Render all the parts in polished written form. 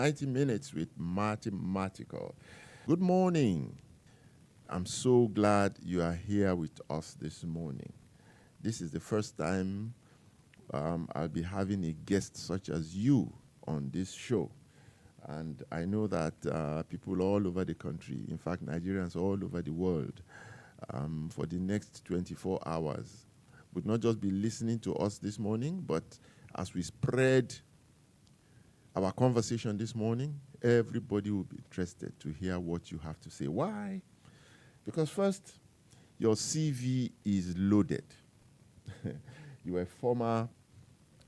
90 minutes with mathematical. Good morning. I'm so glad you are here with us this morning. This is the first time I'll be having a guest such as you on this show. And I know that people all over the country, in fact, Nigerians all over the world, for the next 24 hours, would not just be listening to us this morning, but as we spread our conversation this morning, everybody will be interested to hear what you have to say. Why? Because first, your CV is loaded. You were former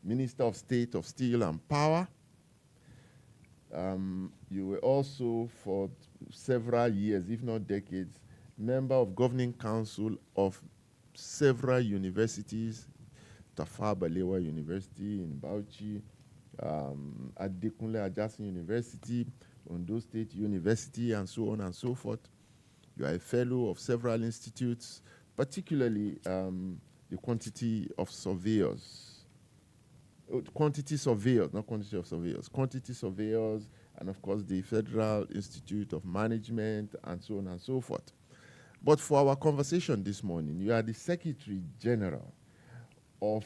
Minister of State of Steel and Power. You were also, for several years, if not decades, member of Governing Council of several universities, Tafawa Balewa University in Bauchi, Adekunle Ajasin University, Ondo State University, and so on and so forth. You are a fellow of several institutes, particularly the quantity of surveyors. Quantity surveyors, not quantity of surveyors. Quantity surveyors, and of course the Federal Institute of Management, and so on and so forth. But for our conversation this morning, you are the Secretary General of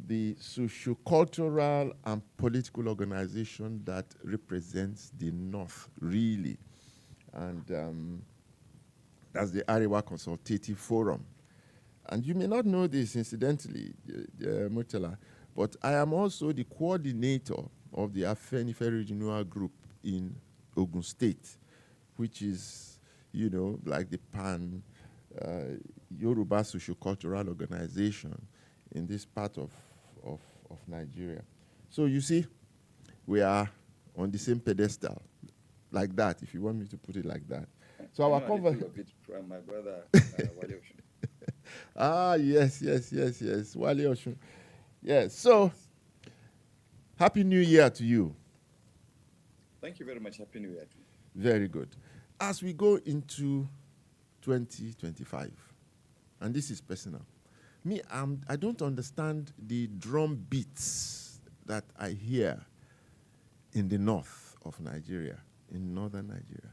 the socio-cultural and political organization that represents the North, really. And that's the Arewa Consultative Forum. And you may not know this, incidentally, Murtala, but I am also the coordinator of the Afenifere Regional Group in Ogun State, which is, you know, like the Yoruba socio-cultural organization in this part of Nigeria. So you see, we are on the same pedestal, like that, if you want me to put it like that. So our conversation. From my brother, Wale Oshun. Yes, Wale Oshun. Yes, so Happy New Year to you. Thank you very much. Happy New Year to you. Very good. As we go into 2025, and this is personal, I don't understand the drum beats that I hear in the north of Nigeria, in northern Nigeria.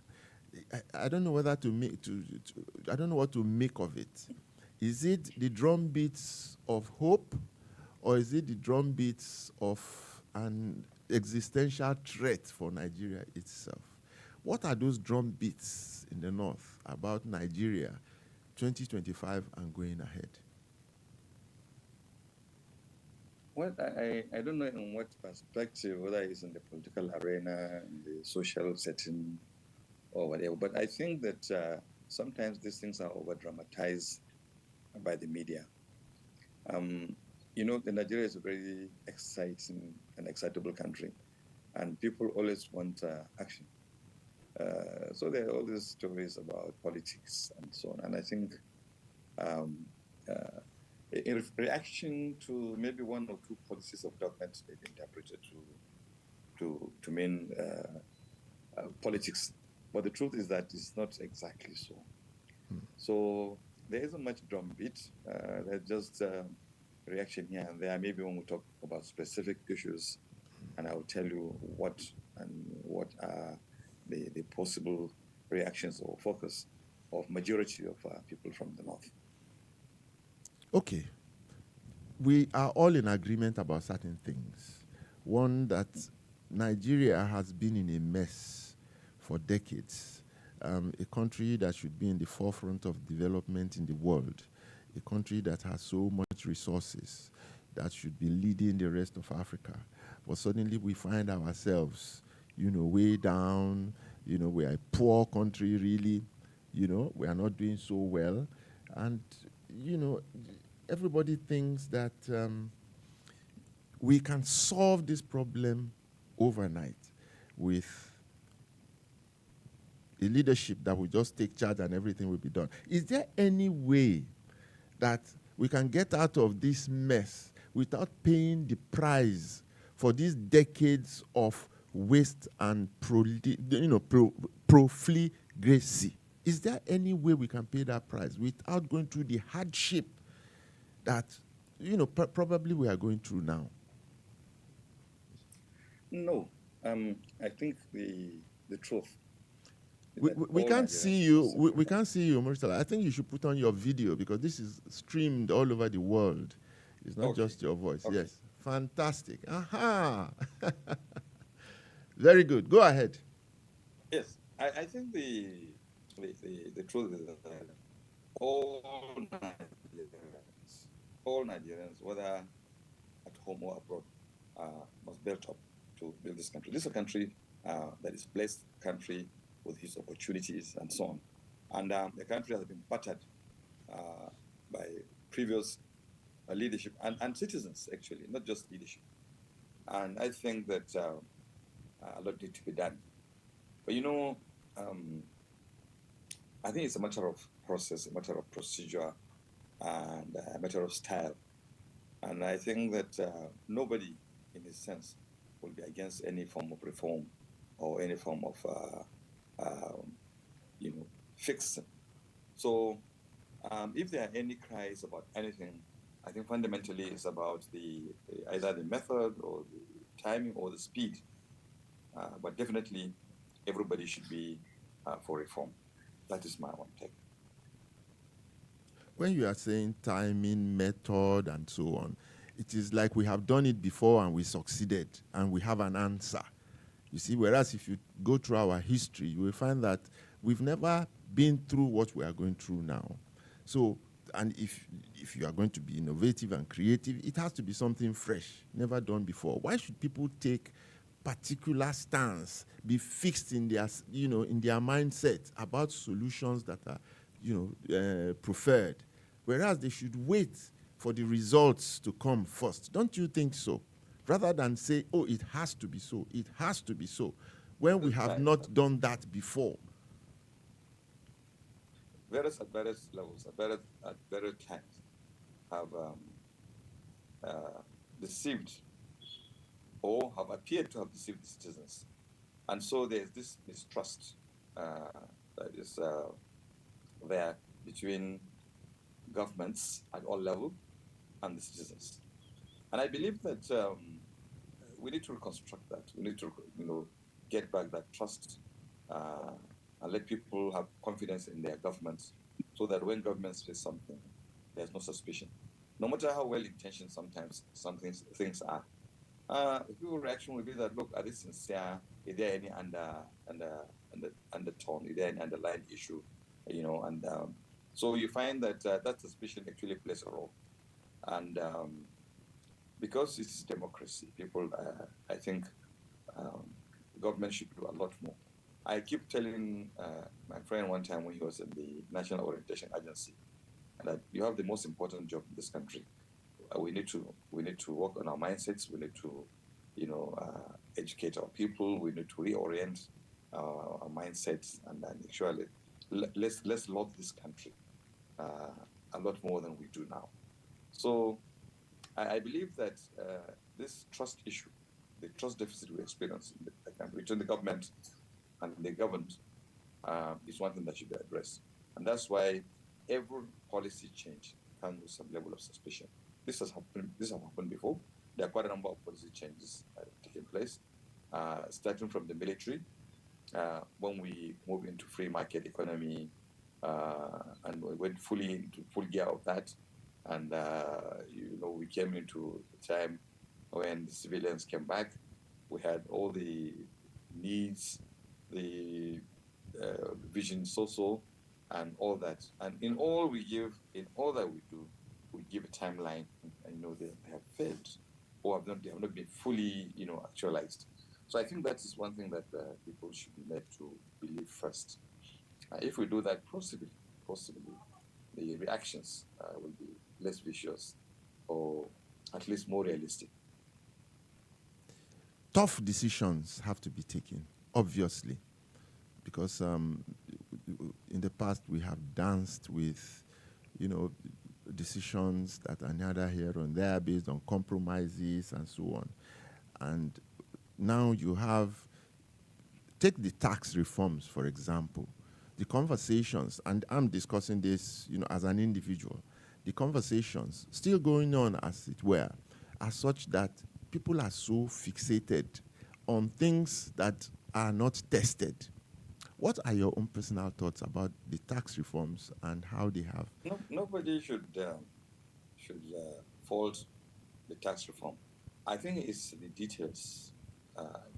I don't know whether I don't know what to make of it. Is it the drum beats of hope, or is it the drum beats of an existential threat for Nigeria itself? What are those drum beats in the north about Nigeria 2025 and going ahead? Well, I don't know in what perspective, whether it's in the political arena, in the social setting, or whatever, but I think that sometimes these things are over-dramatized by the media. You know, Nigeria is a very exciting and excitable country, and people always want action. So there are all these stories about politics and so on, and I think in reaction to maybe one or two policies of government, they've interpreted to mean politics. But the truth is that it's not exactly so. So there isn't much drumbeat. There's just reaction here and there. Maybe when we talk about specific issues, and I will tell you what are the possible reactions or focus of majority of people from the north. Okay. We are all in agreement about certain things. One, that Nigeria has been in a mess for decades. A country that should be in the forefront of development in the world. A country that has so much resources, that should be leading the rest of Africa. But suddenly we find ourselves, you know, way down. You know, we are a poor country, really. You know, we are not doing so well. And, you know, everybody thinks that we can solve this problem overnight with a leadership that will just take charge and everything will be done. Is there any way that we can get out of this mess without paying the price for these decades of waste and profligacy? Is there any way we can pay that price without going through the hardship that, you know, probably we are going through now? No, I think the truth is We, that we we all can't Nigerians see should you. seek We reform. can't see you, Murtala. I think you should put on your video because this is streamed all over the world. It's not Okay, just your voice. okay. Yes. Fantastic. Aha. Very good. Go ahead. Yes, I think the truth is that all Nigerians, whether at home or abroad, must build up to build this country. This is a country that is blessed country with its opportunities and so on. And the country has been battered by previous leadership and citizens, actually, not just leadership. And I think that a lot needs to be done. But I think it's a matter of process, a matter of procedure, and a matter of style. And I think that nobody, in a sense, will be against any form of reform or any form of, fix. So if there are any cries about anything, I think fundamentally it's about either the method or the timing or the speed. But definitely, everybody should be for reform. That is my one take. When you are saying timing, method, and so on, it is like we have done it before and we succeeded and we have an answer. You see, whereas if you go through our history, you will find that we've never been through what we are going through now. So, and if you are going to be innovative and creative, it has to be something fresh, never done before. Why should people take particular stance, be fixed in their, in their mindset about solutions that are, preferred, whereas they should wait for the results to come first? Don't you think so? Rather than say, oh, it has to be so, it has to be so, when we have not done that before. Various at various levels, at various times, have deceived or have appeared to have deceived the citizens. And so there's this mistrust that is there between governments at all levels and the citizens. And I believe that we need to reconstruct that. We need to, get back that trust and let people have confidence in their governments so that when governments say something, there's no suspicion. No matter how well-intentioned sometimes things are. The people's reaction will be that, look, are they sincere? Is there any undertone? Is there any underlying issue? And so you find that that suspicion actually plays a role. And because it's democracy, people, I think government should do a lot more. I keep telling my friend one time when he was in the National Orientation Agency that you have the most important job in this country. We need to work on our mindsets. We need to, educate our people. We need to reorient our mindsets and then actually let's love this country a lot more than we do now. So I believe that this trust issue, the trust deficit we experience in the country between the government and the governed, is one thing that should be addressed. And that's why every policy change comes with some level of suspicion. This has happened before. There are quite a number of policy changes taking place, starting from the military, when we moved into free market economy, and we went fully into full gear of that. And, we came into a time when the civilians came back. We had all the needs, the vision so, and all that. And in all that we do, we give a timeline, and they have failed or they have not been fully, actualized. So I think that is one thing that people should be led to believe first. If we do that, possibly, the reactions will be less vicious or at least more realistic. Tough decisions have to be taken, obviously, because in the past we have danced with, decisions that are neither here nor there based on compromises and so on. And now you have, take the tax reforms, for example, the conversations, and I'm discussing this, as an individual, the conversations still going on, as it were, are such that people are so fixated on things that are not tested. What are your own personal thoughts about the tax reforms and how they have? Nobody should fault the tax reform. I think it's the details.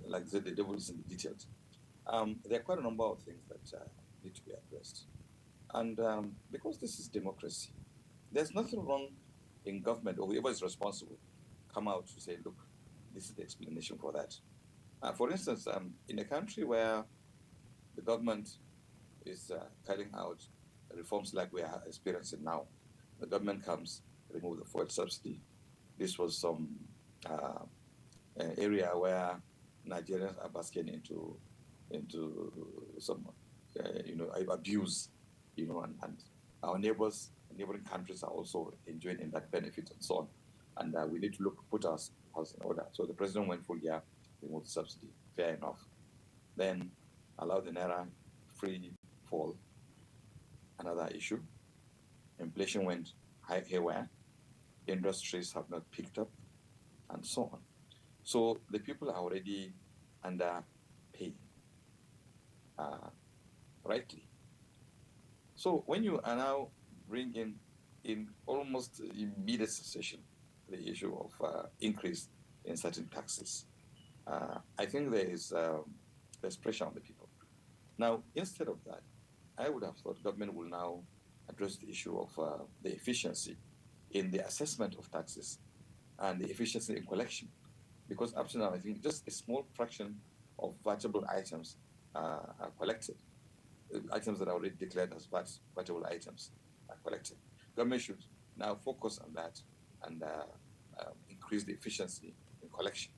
Like I said, the devil is in the details. There are quite a number of things that need to be addressed. And because this is democracy, there's nothing wrong in government or whoever is responsible come out to say, look, this is the explanation for that. For instance, in a country where the government is carrying out reforms like we are experiencing now, the government comes, remove the fuel subsidy. This was some area where Nigerians are basking into some abuse, and our neighboring countries are also enjoying in that benefit and so on. And we need to put our house in order. So the president went full year, remove the subsidy, fair enough. Then allow the naira free fall, another issue. Inflation went high haywire. Industries have not picked up, and so on. So the people are already underpaid, rightly. So when you are now bringing in almost immediate succession the issue of increase in certain taxes, I think there's pressure on the people. Now, instead of that, I would have thought government will now address the issue of the efficiency in the assessment of taxes and the efficiency in collection. Because up to now, I think just a small fraction of vatable items are collected. Items that are already declared as vatable items are collected. Government should now focus on that and increase the efficiency in collection.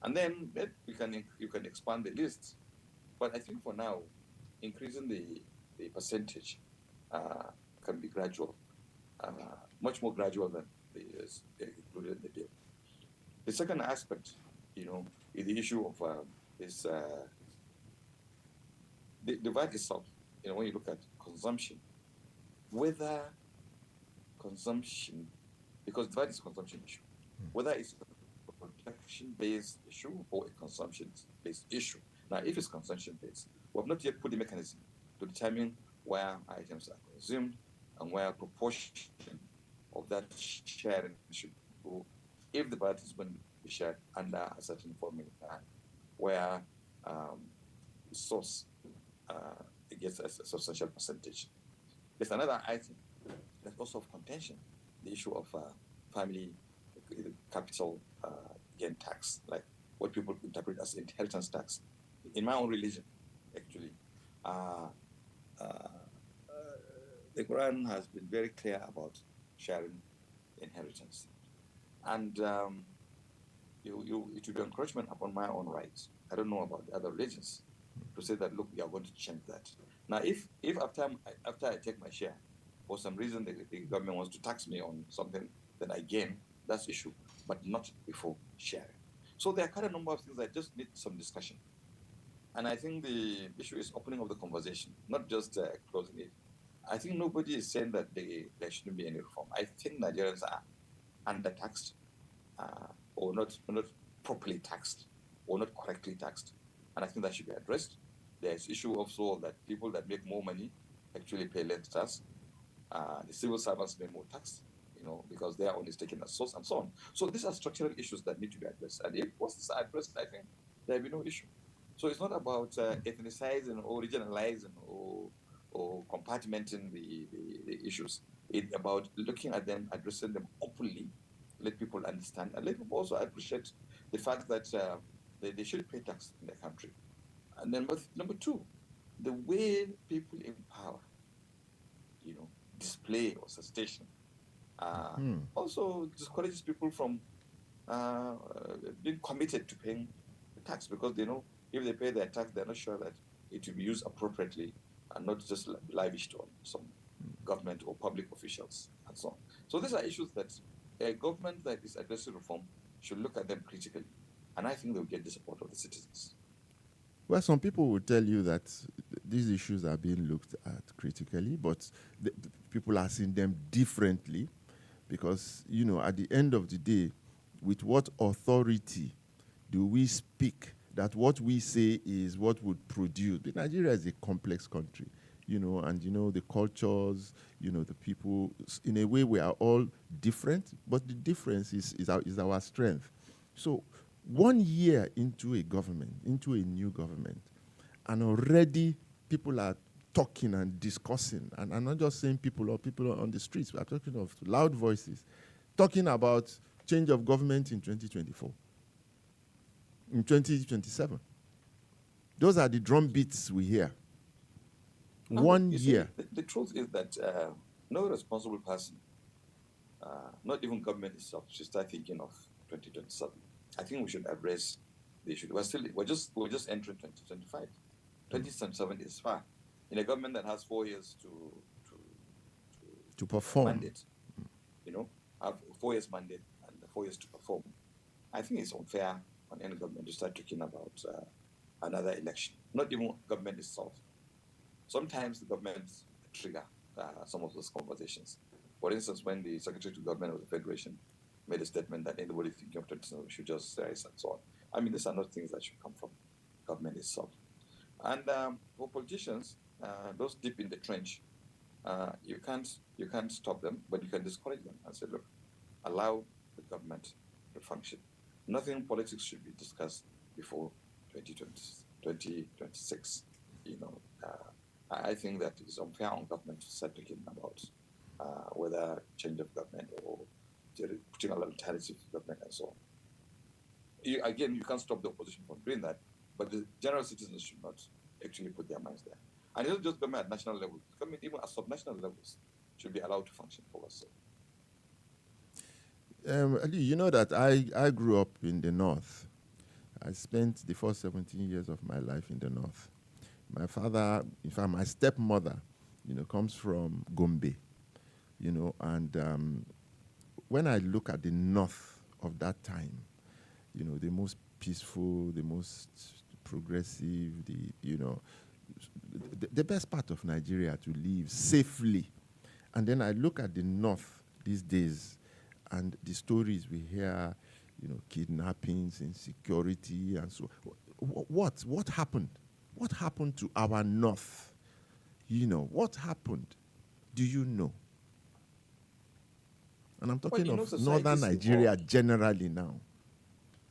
And then you can expand the list. But I think for now, increasing the percentage can be gradual, much more gradual than is included in the bill. The second aspect, is the issue of the VAT itself. When you look at consumption, whether consumption, because VAT is a consumption issue, whether it's a production-based issue or a consumption-based issue. Now, if it's consumption-based, we have not yet put the mechanism to determine where items are consumed and where proportion of that sharing should go if the VAT is going to be shared under a certain formula where the source gets a substantial percentage. There's another item that's also of contention, the issue of family capital gain tax, like what people interpret as inheritance tax. In my own religion, actually, the Quran has been very clear about sharing inheritance. And it will be encouragement upon my own rights. I don't know about the other religions to say that, look, we are going to change that. Now, if after I take my share, for some reason the government wants to tax me on something that I gain, that's issue, but not before sharing. So there are quite a number of things that just need some discussion. And I think the issue is opening up the conversation, not just closing it. I think nobody is saying that there shouldn't be any reform. I think Nigerians are under-taxed or not properly taxed or not correctly taxed. And I think that should be addressed. There's issue also that people that make more money actually pay less tax. The civil servants pay more tax, because they are only taken as source and so on. So these are structural issues that need to be addressed. And if once these are addressed, I think there will be no issue. So it's not about ethnicizing or regionalizing or compartmenting the issues. It's about looking at them, addressing them openly, let people understand, and let people also appreciate the fact that they should pay tax in their country. And then number two, the way people in power, display ostentation, also discourages people from being committed to paying the tax, because they know if they pay their tax, they're not sure that it will be used appropriately and not just lavished on some government or public officials and so on. So these are issues that a government that is addressing reform should look at them critically, and I think they'll get the support of the citizens. Well, some people will tell you that these issues are being looked at critically, but the people are seeing them differently because, at the end of the day, with what authority do we speak that what we say is what would produce. But Nigeria is a complex country, and the cultures, the people. In a way, we are all different, but the difference is our strength. So, 1 year into a government, into a new government, and already people are talking and discussing, and I'm not just saying people on the streets. We are talking of loud voices, talking about change of government in 2024, in 2027. Those are the drum beats we hear. No, 1 year. See, the truth is that no responsible person, not even government itself, should start thinking of 2027. I think we should address the issue. We're just entering 2025. 2027 is far. In a government that has 4 years to perform mandate, have 4 years mandate and 4 years to perform. I think it's unfair on any government to start talking about another election. Not even government itself. Sometimes the governments trigger some of those conversations. For instance, when the Secretary to Government of the Federation made a statement that anybody thinking of 2027 should just rise and so on. I mean, these are not things that should come from government itself. And for politicians, those deep in the trench, you can't stop them, but you can discourage them and say, look, allow the government to function. Nothing politics should be discussed before 2026. I think that it's unfair on government to start talking about whether change of government or putting an alternative government and so on. You can't stop the opposition from doing that, but the general citizens should not actually put their minds there. And it's not just government at national level. Government, even at sub-national levels, should be allowed to function for us. Ali, you know that I grew up in the north. I spent the first 17 years of my life in the north. My father, in fact, my stepmother, comes from Gombe, and when I look at the north of that time, the most peaceful, the most progressive, the best part of Nigeria to live safely. And then I look at the north these days and the stories we hear, kidnappings, insecurity, and so what happened? What happened to our north? What happened? Do you know? And I'm talking of northern Nigeria generally now.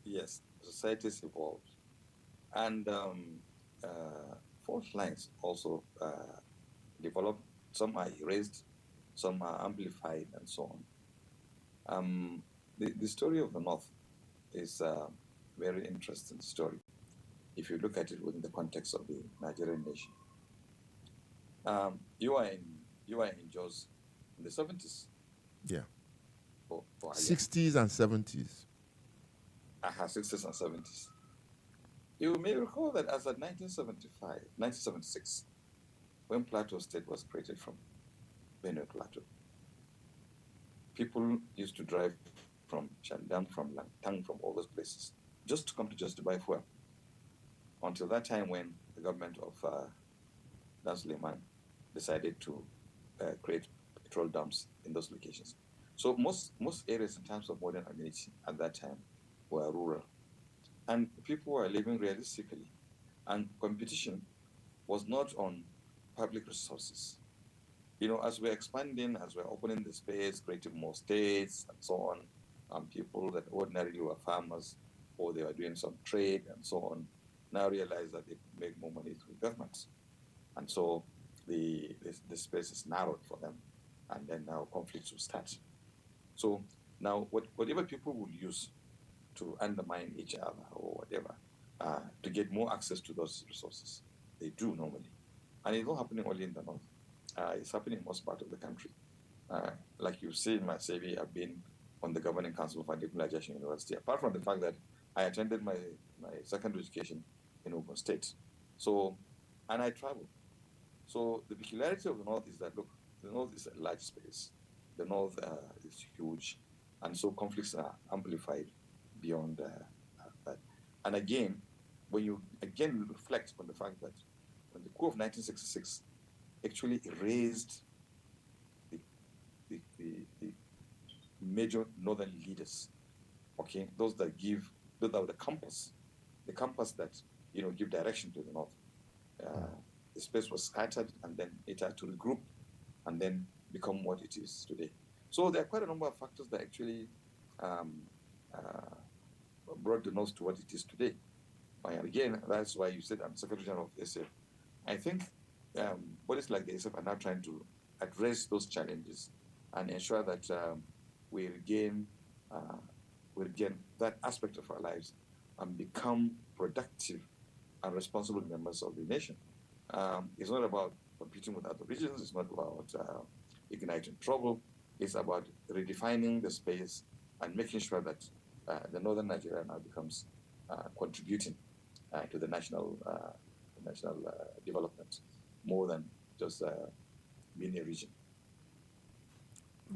Yes, societies evolved. And fault lines also developed. Some are erased, some are amplified, and so on. The story of the North is a very interesting story if you look at it within the context of the Nigerian nation. You are in Jos in the 70s. Yeah. For 60s and 70s. 60s and 70s. You may recall that as of 1976, when Plateau State was created from Benue Plateau, people used to drive from Shandam, from Langtang, from all those places, just to come to Jos to buy fuel. Until that time when the government of Dan Suleiman decided to create petrol dumps in those locations. So most areas in terms of modern amenity at that time were rural. And people were living realistically. And competition was not on public resources. As we're expanding, as we're opening the space, creating more states and so on, people that ordinarily were farmers or they were doing some trade and so on, now realize that they could make more money through governments. And so the space is narrowed for them. And then now conflicts will start. So now whatever people will use to undermine each other or whatever, to get more access to those resources, they do normally. And it's not happening only in the north. It's happening in most parts of the country. Like you see in my CV, I've been on the governing council of Adekunle University, apart from the fact that I attended my secondary education in Ogun State. So, and I travel. So the peculiarity of the north is that, look, the north is a large space. The north is huge. And so conflicts are amplified beyond that. And again, when you reflect on the fact that when the coup of 1966 actually erased the major northern leaders, okay, those that were the compass the compass that, give direction to the North. The space was scattered, and then it had to regroup and then become what it is today. So there are quite a number of factors that actually brought the North to what it is today. And again, that's why you said I'm Secretary General of SF. I think bodies like the SF are now trying to address those challenges and ensure that we regain that aspect of our lives and become productive and responsible members of the nation. It's not about competing with other regions. It's not about igniting trouble. It's about redefining the space and making sure that the northern Nigeria now becomes contributing to the national development more than just being a region.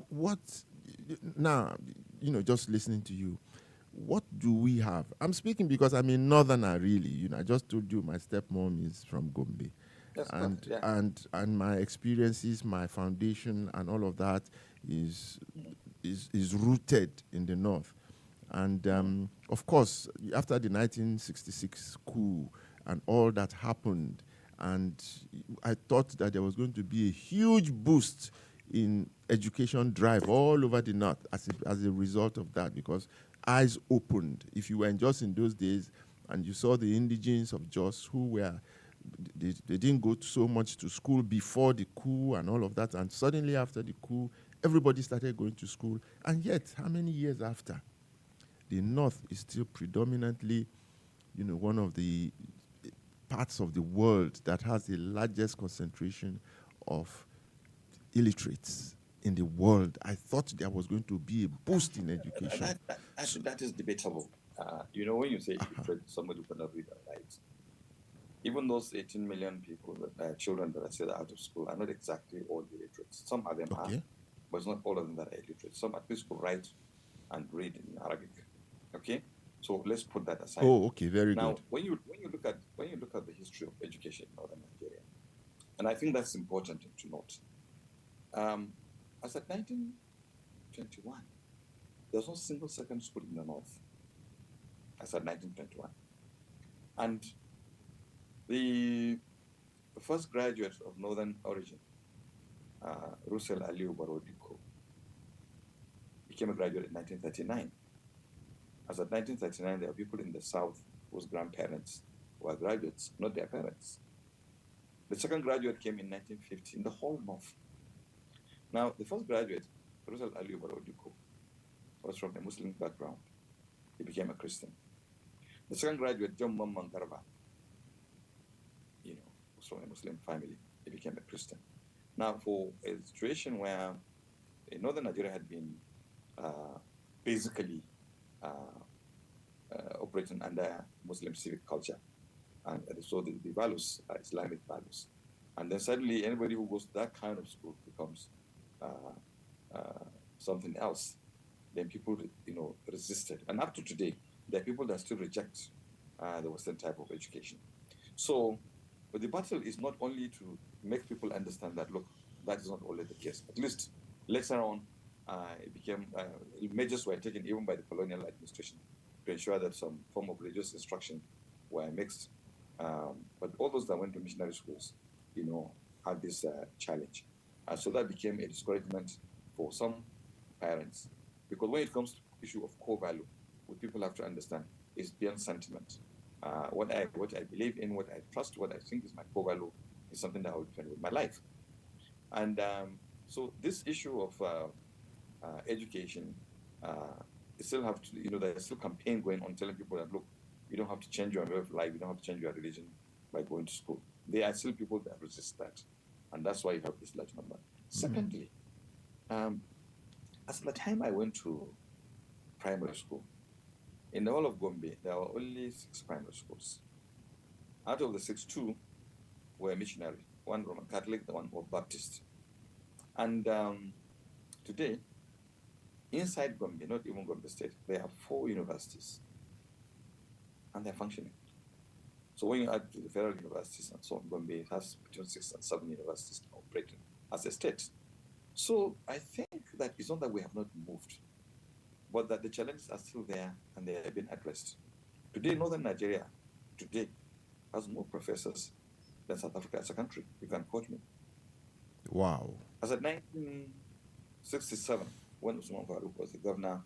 What now? Just listening to you, what do we have? I'm speaking because I'm a northerner, really. I just told you my stepmom is from Gombe. Yes, and yeah. and my experiences, my foundation, and all of that is rooted in the north. And of course, after the 1966 coup and all that happened, and I thought that there was going to be a huge boost in education drive all over the north as a result of that, because eyes opened. If you were just in those days and you saw the indigenes of Jos who were they didn't go so much to school before the coup and all of that, and suddenly after the coup, everybody started going to school. And yet, how many years after, the North is still predominantly, one of the parts of the world that has the largest concentration of illiterates in the world. I thought there was going to be a boost in education. That is debatable. When you say illiterate, somebody who cannot read and write, even those 18 million people, children that are still out of school, are not exactly all illiterate. Some of them are, but it's not all of them that are illiterate. Some at least could write and read in Arabic. Okay, so let's put that aside. Oh, okay, very now, good. Now, when you look at the history of education in northern Nigeria, and I think that's important to note. As at 1921, there was no single secondary school in the north. As at 1921, and the first graduate of northern origin, Murtala Aliyu, became a graduate in 1939. As of 1939, there were people in the south whose grandparents were graduates, not their parents. The second graduate came in 1950 in the whole north. Now, the first graduate, Murtala Aliyu, was from a Muslim background. He became a Christian. The second graduate, John Mamman Garba, was from a Muslim family. He became a Christian. Now, for a situation where northern Nigeria had been basically operating under Muslim civic culture, and so the values are Islamic values, and then suddenly anybody who goes to that kind of school becomes something else. Then people, resisted, and up to today, there are people that still reject the Western type of education. So, but the battle is not only to make people understand that, look, that is not always the case. At least later on, it became measures were taken even by the colonial administration to ensure that some form of religious instruction were mixed. But all those that went to missionary schools, had this challenge. So that became a discouragement for some parents. Because when it comes to the issue of core value, what people have to understand is beyond sentiment. What I believe in, what I trust, what I think is my core value is something that I will defend with my life. And so this issue of education, you still have to, there's still campaign going on telling people that, look, you don't have to change your way of life, you don't have to change your religion by going to school. There are still people that resist that. And that's why you have this large number. Secondly, as the time I went to primary school, in the whole of Gombe, there were only 6 primary schools. Out of the 6, 2 were missionary, one Roman Catholic, the one was Baptist. And today, inside Gombe, not even Gombe State, there are 4 universities, and they're functioning. So when you add to the federal universities and so on, Gombe, it has between 6 and 7 universities operating as a state. So I think that it's not that we have not moved, but that the challenges are still there and they have been addressed. Today, northern Nigeria today has more professors than South Africa as a country. You can quote me. Wow. As of 1967, when Usman Farouk was the governor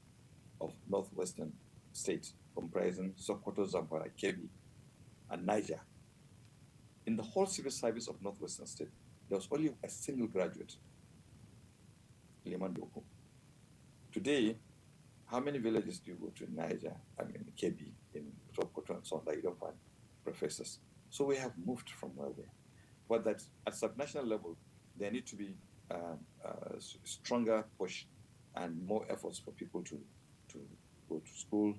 of northwestern states comprising Sokoto, Zamfara, Kebbi, and Niger, in the whole civil service of northwestern state, there was only a single graduate, Liman Doko. Today, how many villages do you go to in Niger, Kebbi, in Sokoto, and so on, that you don't find professors? So we have moved from where we are. But that at subnational level, there need to be stronger push and more efforts for people to go to school.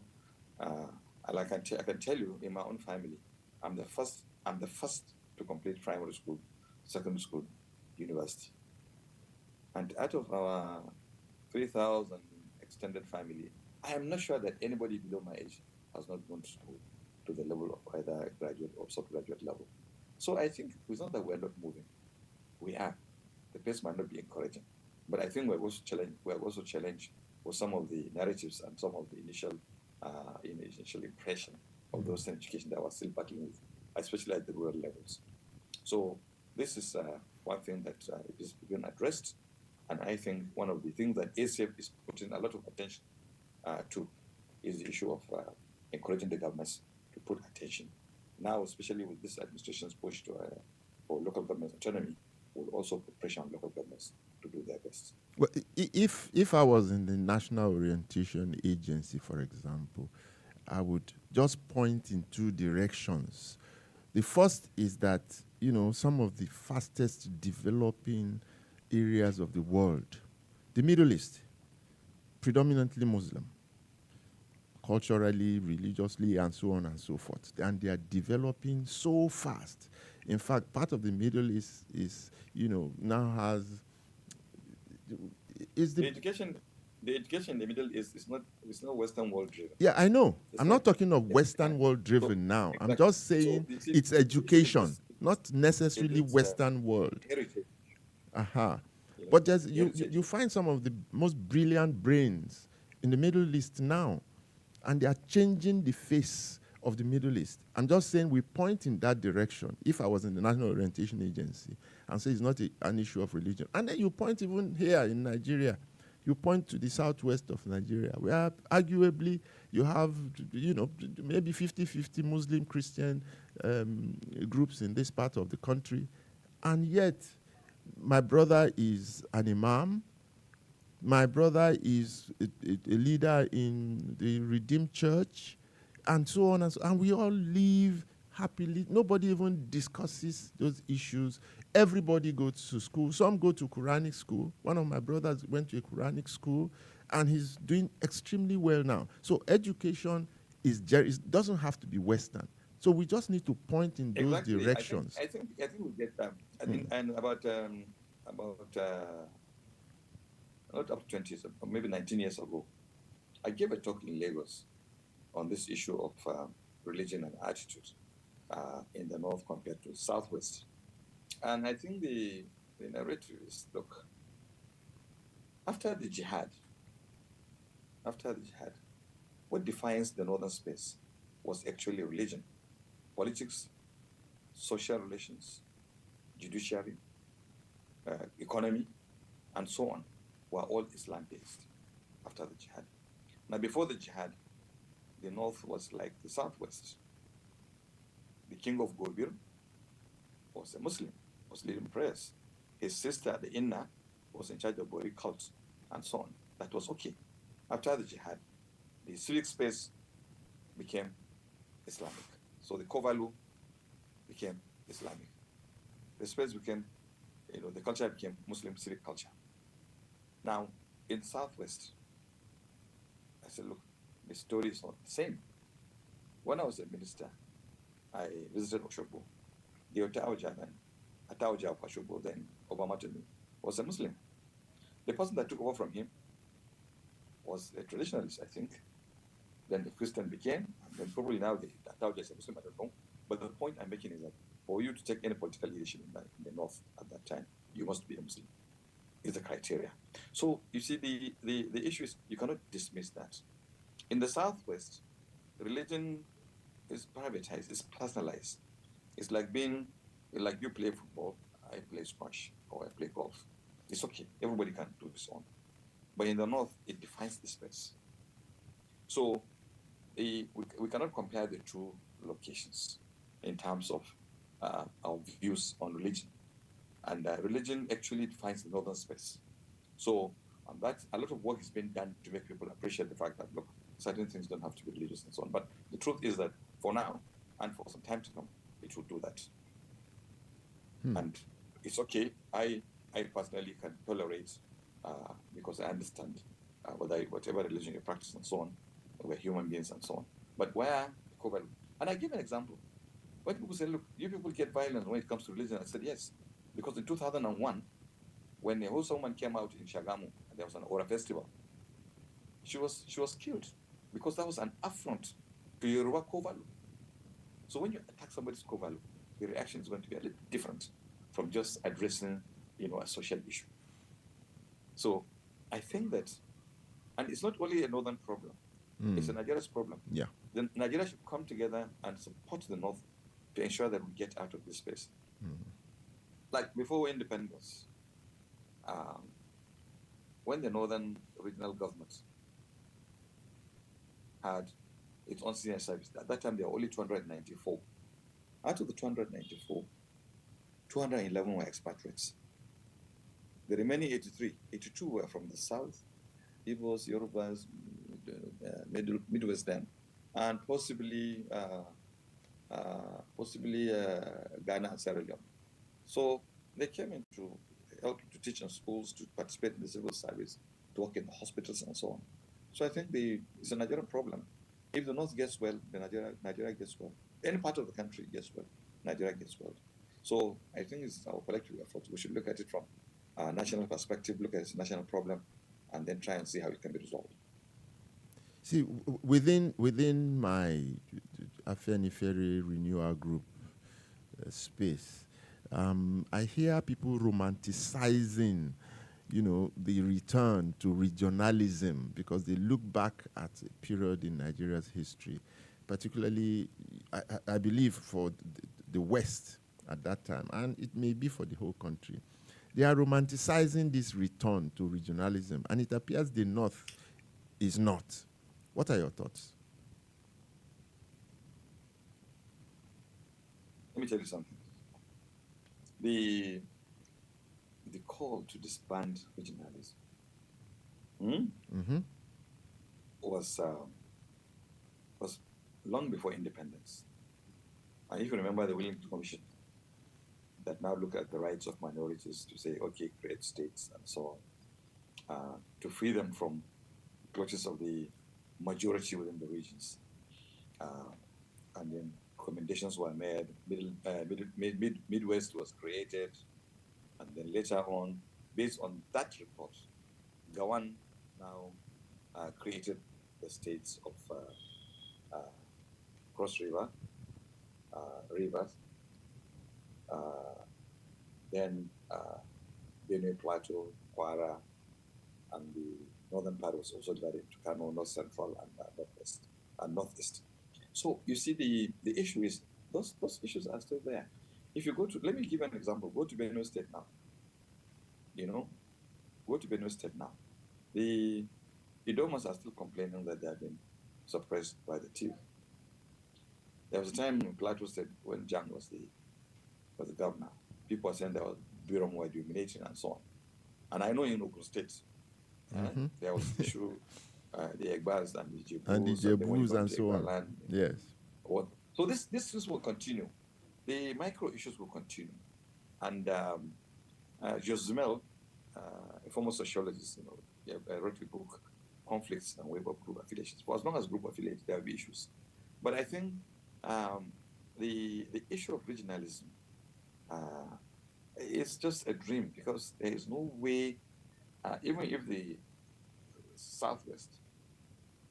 And I can tell you, in my own family, I'm the first to complete primary school, secondary school, university. And out of our 3,000 extended family, I am not sure that anybody below my age has not gone to school to the level of either graduate or subgraduate level. So I think it's not that we're not moving. We are. The pace might not be encouraging. But I think we're also challenged with some of the narratives and some of the initial impression of those in education that we're still battling with, especially at the rural levels. So this is one thing that is being addressed. And I think one of the things that ACF is putting a lot of attention to is the issue of encouraging the governments to put attention. Now, especially with this administration's push for local government autonomy, will also put pressure on local governments to do their best. Well, if I was in the National Orientation Agency, for example, I would just point in two directions. The first is that, some of the fastest developing areas of the world, the Middle East, predominantly Muslim, culturally, religiously, and so on and so forth. And they are developing so fast. In fact, part of the Middle East is, now has... The education in the Middle East is not Western world driven. Yeah, I know. I'm not talking of Western world driven now. Exactly. I'm just saying it's education, not necessarily Western world. Heritage. But there's you find some of the most brilliant brains in the Middle East now, and they are changing the face of the Middle East. I'm just saying we point in that direction. If I was in the National Orientation Agency and say it's not an issue of religion, and then you point even here in Nigeria, you point to the southwest of Nigeria, where arguably you have, maybe 50-50 Muslim Christian groups in this part of the country, and yet my brother is an imam. My brother is a leader in the Redeemed Church, and so on and so on. And we all live happily. Nobody even discusses those issues. Everybody goes to school. Some go to Quranic school. One of my brothers went to a Quranic school, and he's doing extremely well now. So education doesn't have to be Western. So we just need to point in those directions. I think we'll get that. And about not up to 20 years, or maybe 19 years ago, I gave a talk in Lagos on this issue of religion and attitude in the north compared to the southwest. And I think the narrative is, look, after the jihad, what defines the northern space was actually religion, politics, social relations, judiciary, economy, and so on, were all Islam-based after the jihad. Now, before the jihad, the north was like the southwest. The king of Gobir was a Muslim, was leading prayers. His sister, the Inna, was in charge of Bori cult, and so on. That was okay. After the jihad, the civic space became Islamic. So the Kovalu became Islamic. The space became, the culture became Muslim civic culture. Now, in the southwest, I said, look, the story is not the same. When I was a minister, I visited Oshobo. The Ataoja of Oshobo, then Obama was a Muslim. The person that took over from him was a traditionalist, I think. Then the Christian became, and then probably now the Ataoja is a Muslim, I don't know. But the point I'm making is that for you to take any political leadership in the north at that time, you must be a Muslim. Is the criteria. So you see, the issue is you cannot dismiss that. In the southwest, religion It's privatized. It's personalized. It's like you play football, I play squash, or I play golf. It's okay. Everybody can do his own. But in the North, it defines the space. So we cannot compare the two locations in terms of our views on religion. And religion actually defines the northern space. So that a lot of work is being done to make people appreciate the fact that, look, certain things don't have to be religious and so on. But the truth is that for now and for some time to come, it will do that. And it's okay. I personally can tolerate because I understand whatever religion you practice and so on, we're human beings and so on. But where and I give an example. When people say, look, you people get violent when it comes to religion, I said yes. Because in 2001, when a whole woman came out in Shagamu, and there was an Ora festival, she was killed because that was an affront to Yoruba Kovalu. So when you attack somebody's Kovalu, the reaction is going to be a little different from just addressing, a social issue. So I think that, and it's not only a northern problem, it's a Nigeria's problem. Yeah. Then Nigeria should come together and support the North to ensure that we get out of this space. Like before independence, when the Northern regional government had its own senior service, at that time there were only 294. Out of the 294, 211 were expatriates. The remaining 82 were from the south, Igbos, Yorubas, Midwest then, and possibly Ghana and Sierra Leone. So they came in to help to teach in schools, to participate in the civil service, to work in the hospitals and so on. So I think it's a Nigerian problem. If the North gets well, then Nigeria gets well. Any part of the country gets well, Nigeria gets well. So I think it's our collective effort. We should look at it from a national perspective, look at its national problem, and then try and see how it can be resolved. See, within my Afenifere Renewal Group space, I hear people romanticizing, the return to regionalism because they look back at a period in Nigeria's history, particularly, I believe, for the West at that time, and it may be for the whole country. They are romanticizing this return to regionalism, and it appears the North is not. What are your thoughts? Let me tell you something. The call to disband regionalism was long before independence. And if you remember the Wellington Commission that now look at the rights of minorities to say, okay, create states and so on, to free them from clutches of the majority within the regions. And then recommendations were made, Midwest was created, and then later on, based on that report, Gawan now created the states of Cross River, Rivers, then Benue Plateau, Kwara, and the northern part was also divided into Kano, North Central, and Northwest, and Northeast. So you see, the issue is those issues are still there. If you go to, let me give an example. Go to Benue State now. Go to Benue State now. The Idomas are still complaining that they have been suppressed by the TIF. There was a time in Plateau State when Jang was the governor. People were saying there was Birom were dominating and so on. And I know in Ogun State, there was the issue, the Egbas and the Jebus and so on. Land, yes. So this will continue. The micro issues will continue. And Josmel, a former sociologist, wrote the book, Conflicts and Web of Group Affiliations. For as long as group affiliates, there will be issues. But I think the issue of regionalism is just a dream because there is no way, even if the Southwest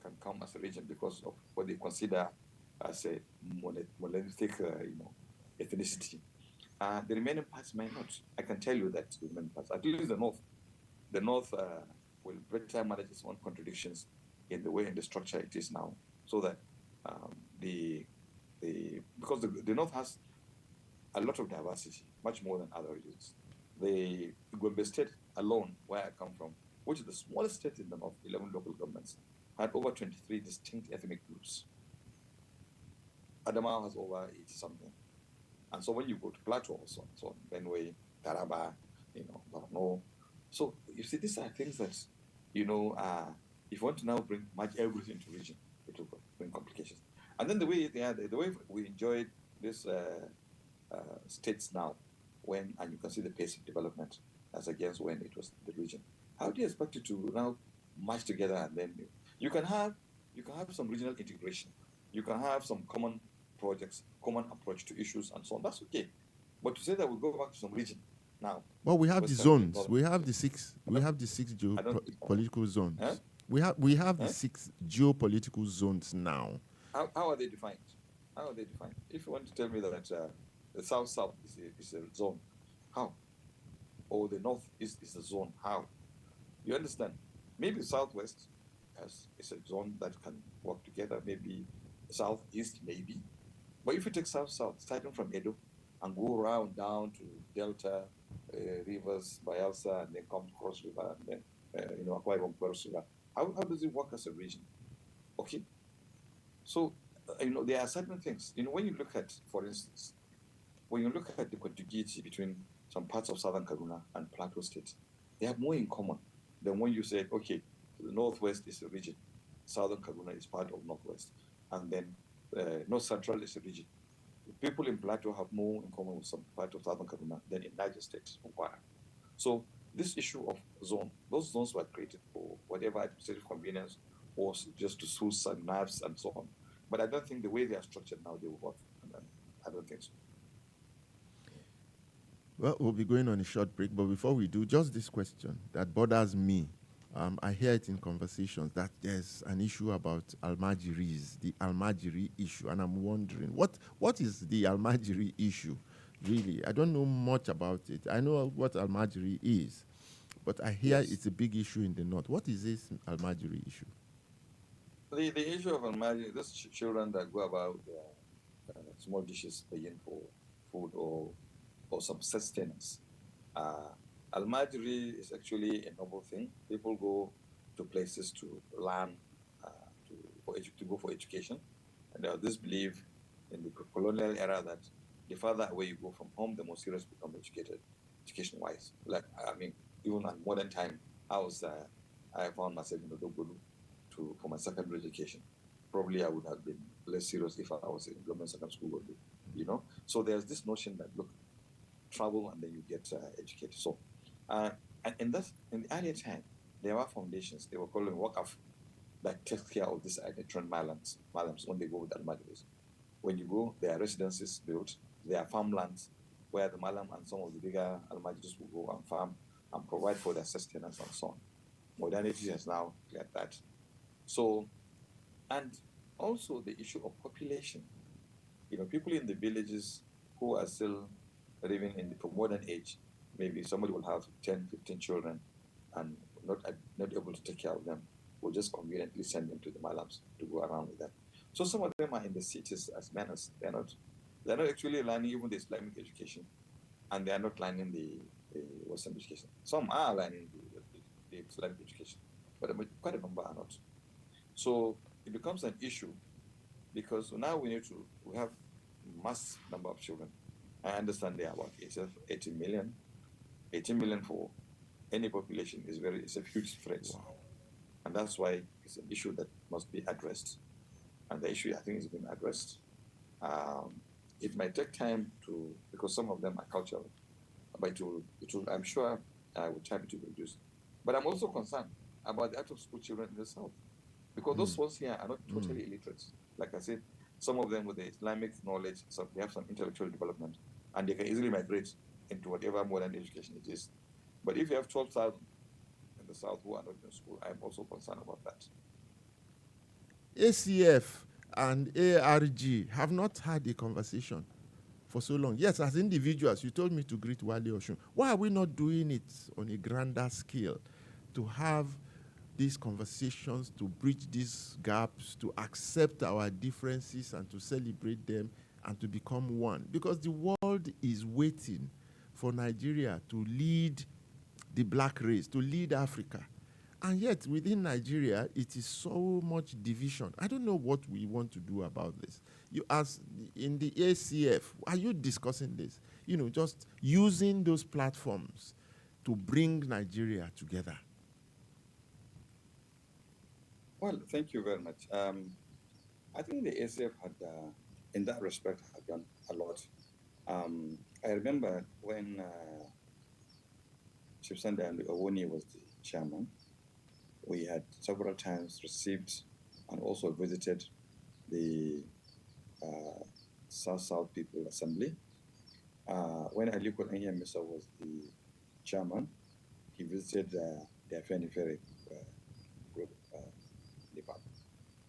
can come as a region because of what they consider as a monolithic, ethnicity. The remaining parts might not. I can tell you that the remaining parts, at least the North will better manage its own contradictions in the way and the structure it is now, so that the because the North has a lot of diversity, much more than other regions. The Gombe state alone, where I come from, which is the smallest state in the North, 11 local governments, had over 23 distinct ethnic groups. Adamawa has over 80 something. And so when you go to Plateau also, so Benue, Taraba, Borno. So you see, these are things that, if you want to now merge everything to region, it will bring complications. And then the way we enjoyed this states now, and you can see the pace of development as against when it was the region. How do you expect it to now match together? And then you can have some regional integration. You can have some common projects, common approach to issues, and so on. That's okay. But to say that we'll go back to some region now. Well, we have the zones. We have the six. We have the six geopolitical zones. Huh? We have the 6 geopolitical zones now. How are they defined? How are they defined? If you want to tell me that the south is a zone, how? Or the north is a zone, how? You understand? Maybe southwest is a zone that can work together. Maybe southeast, maybe. But if you take south, starting from Edo and go around down to Delta, Rivers, Bayelsa, and then come to Cross River, and then Akwa Ibom, Cross River, how does it work as a region? Okay. So there are certain things. When you look at, for instance, the contiguity between some parts of southern Kaduna and Plateau State, they have more in common than when you say, okay, the northwest is a region, southern Kaduna is part of northwest, and then north central is a region. People in Plateau have more in common with some part of southern Kaduna than in Niger State or Kwara. So this issue of those zones were created for whatever administrative convenience or just to soothe some nerves and so on. But I don't think the way they are structured now, they will work. I don't think so. Well, we'll be going on a short break, but before we do, just this question that bothers me. I hear it in conversations that there's an issue about almajiris, the almajiri issue, and I'm wondering, what is the almajiri issue, really? I don't know much about it. I know what almajiri is, but I hear it's a big issue in the North. What is this almajiri issue? The issue of almajiri, those children that go about small dishes paying for food or some sustenance. Almajiri is actually a noble thing. People go to places to learn, to go for education. And there was this belief in the colonial era that the farther away you go from home, the more serious you become educated, education-wise. Even at modern time, I found myself in Odogbodu for my secondary education. Probably I would have been less serious if I was in government secondary school, So there's this notion that, look, travel and then you get educated. So, and in the earlier time, there were foundations, they were called Wakaf, that take care of this trained malams when they go with almajiris. When you go, there are residences built, there are farmlands where the malam and some of the bigger almajiris will go and farm and provide for their sustenance and so on. Modernity has now cleared that. So, and also the issue of population. People in the villages who are still living in the modern age, maybe somebody will have 10, 15 children and not able to take care of them, will just conveniently send them to the malams to go around with them. So some of them are in the cities as manners. They're not actually learning even the Islamic education, and they are not learning the Western education. Some are learning the Islamic education, but quite a number are not. So it becomes an issue because now we have mass number of children. I understand there are about 80 million. 18 million for any population is a huge threat. Wow. And that's why it's an issue that must be addressed. And the issue, I think, is being addressed. It might take time because some of them are cultural, but I'm sure with time it will be reduced. But I'm also concerned about the out-of-school children in the South, because those ones here are not totally illiterate. Like I said, some of them with the Islamic knowledge, so they have some intellectual development, and they can easily migrate into whatever modern education it is. But if you have 12,000 in the South who are not in school, I'm also concerned about that. ACF and ARG have not had a conversation for so long. Yes, as individuals, you told me to greet Wale Oshun. Why are we not doing it on a grander scale to have these conversations, to bridge these gaps, to accept our differences and to celebrate them and to become one. Because the world is waiting for Nigeria to lead the black race, to lead Africa. And yet, within Nigeria, it is so much division. I don't know what we want to do about this. You ask in the ACF, are you discussing this? You know, just using those platforms to bring Nigeria together. Well, thank you very much. I think the ACF had, in that respect, had done a lot. I remember when Chief Sunday and Owoni was the chairman, we had several times received and also visited the South People Assembly. When Aliko Misa was the chairman, he visited the Afenifere group department.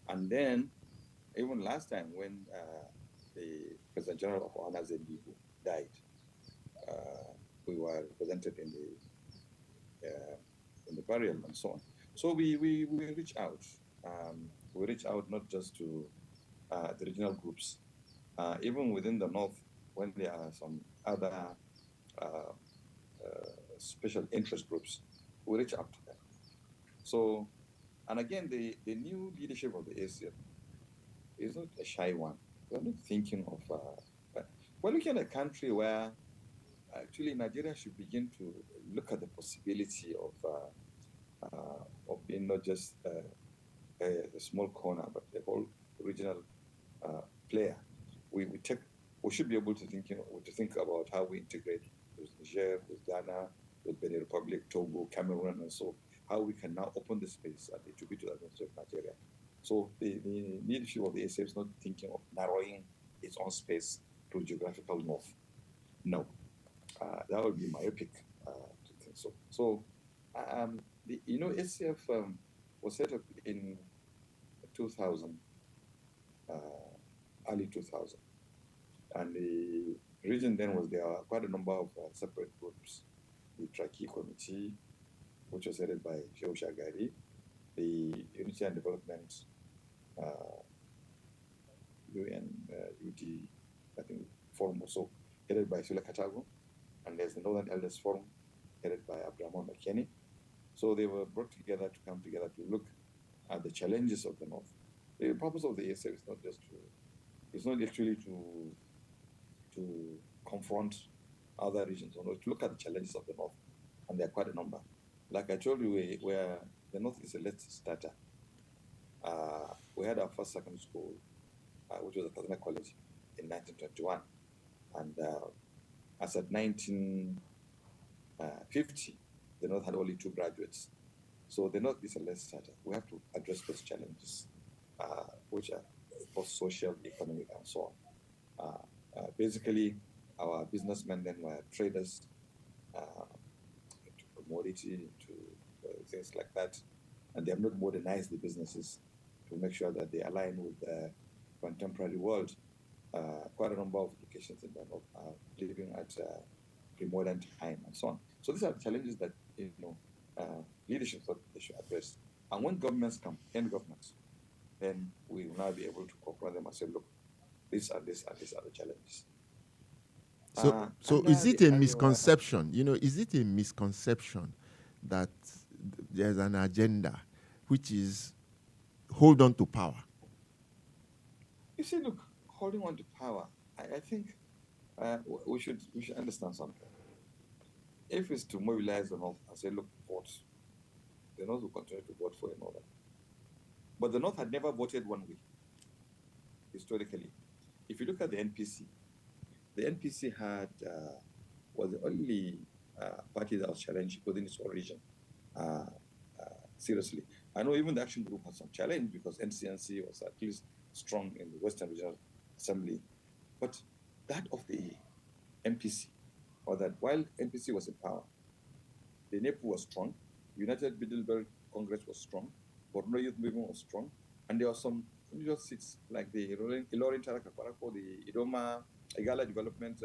And then, even last time when the President General of Honor Zendibu died, we were represented in the burial and so on. So we reach out. We reach out not just to the regional groups, even within the North, when there are some other special interest groups, we reach out to them. So, and again, the new leadership of the ACF is not a shy one. We're not thinking of, we're looking at a country where actually Nigeria should begin to look at the possibility of being not just a small corner, but a whole regional player. We should be able to think about how we integrate with Niger, with Ghana, with Benin Republic, Togo, Cameroon, and so how we can now open the space at the tributary administration of Nigeria. So the leadership of the ACF is not thinking of narrowing its own space to geographical north. No, that would be myopic to think so. So, ACF was set up in 2000, early 2000, and the region then was there were quite a number of separate groups. The Traki Committee, which was headed by Joe Shagari, the Unity and Development UD, I think, Forum also headed by Sula Katago, and there's the Northern Elders Forum headed by Abraham McKinney. So they were brought together to come together to look at the challenges of the North. The purpose of the ASF is not just it's not actually to confront other regions, or to look at the challenges of the North, and there are quite a number. Like I told you, where the North is a late starter. We had our first secondary school, which was at Kathina College, in 1921. And as at 1950, the North had only 2 graduates. So the North is a late starter. We have to address those challenges, which are both social, economic, and so on. Basically, our businessmen then were traders into commodity, into things like that. And they have not modernized the businesses to make sure that they align with the contemporary world. Quite a number of locations in the North are living at pre-modern time and so on. So these are the challenges that leadership thought they should address. And when governments come, end governments, then we will now be able to confront them and say, look, these are the challenges. So is it a misconception? Is it a misconception that there's an agenda which is hold on to power? You see, look, holding on to power, I think we should understand something. If it's to mobilize the North and say, look, vote, the North will continue to vote for another. But the North had never voted one way, historically. If you look at the NPC was the only party that was challenged within its own region. Seriously. I know even the Action Group had some challenge because NCNC was at least strong in the Western Regional Assembly. But that of the MPC, or that while MPC was in power, the NEPU was strong, United Middlebury Congress was strong, Borno Youth Movement was strong, and there were some individual seats like the Ilorin Tarakaparako, the Idoma Igala Development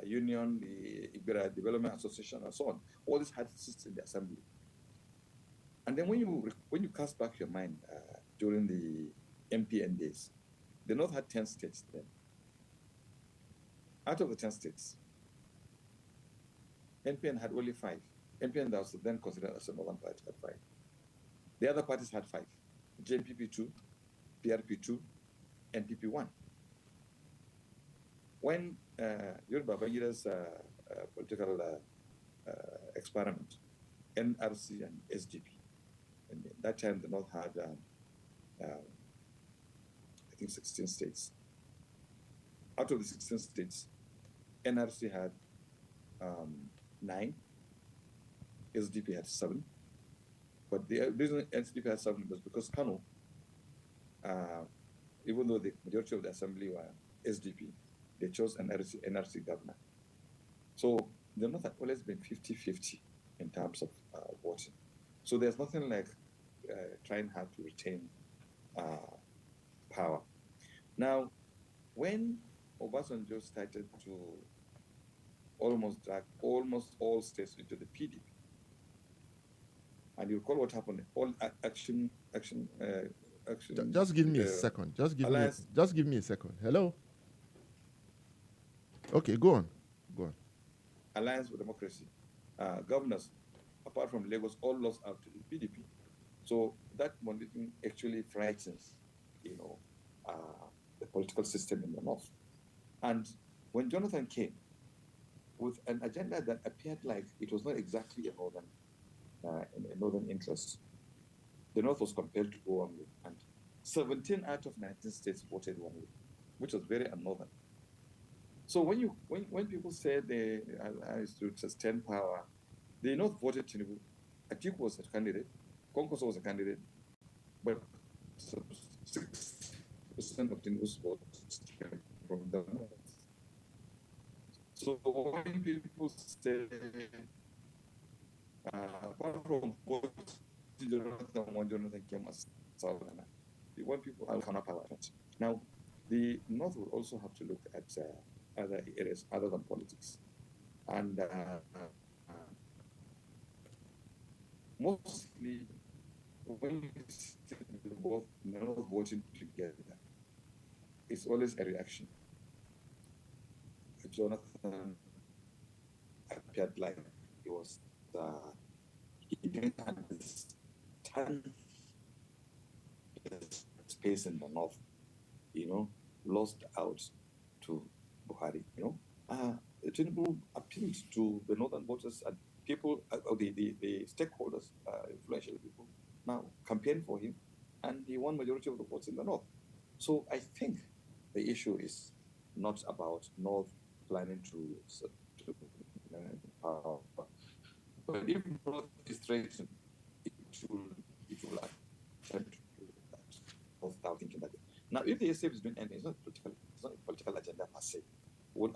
Union, the Ibera Development Association, and so on. All these had seats in the assembly. And then when you cast back your mind during the MPN days, the North had 10 states then. Out of the 10 states, NPN had only 5. NPN that was then considered as a Northern party had 5. The other parties had 5. JNPP 2, PRP 2, NPP 1. When Yoruba Babangira's political experiment, NRC and SDP, and at that time the North had, I think, 16 states. Out of the 16 states, NRC had 9, SDP had 7. But the reason SDP had 7 was because Kano, even though the majority of the assembly were SDP, they chose an NRC governor. So the North had always been 50-50 in terms of voting. So there's nothing like trying hard to retain power. Now, when Obasanjo started to almost drag almost all states into the PDP, and you recall what happened, all action. Just give me a second. Just give me a second. Hello? Okay, go on. Alliance for Democracy. Governors, apart from Lagos, all lost out to the PDP. So that one actually frightens, the political system in the North. And when Jonathan came with an agenda that appeared like it was not exactly a northern interest, the North was compelled to go one way, and 17 out of 19 states voted one way, which was very unnorthern. So when people say they are to sustain power, the North voted Tinubu. Atiku was a candidate, Konkoso was a candidate, but 6% of Tinubu's votes came from the North. So when people say, apart from what Jonathan came as Southerner, when people have counterpower. Now, the North will also have to look at other areas other than politics. And mostly, when you see both North voting together, it's always a reaction. Jonathan appeared like he was he didn't understand the space in the North, lost out to Buhari, Tinubu appealed to the northern voters and people, the stakeholders, influential people, now campaign for him, and he won majority of the votes in the North. So I think the issue is not about North planning to power, but if North is threatened, it will attempt to do that without thinking that. Now, if the SF is doing anything, it's not a political agenda per se.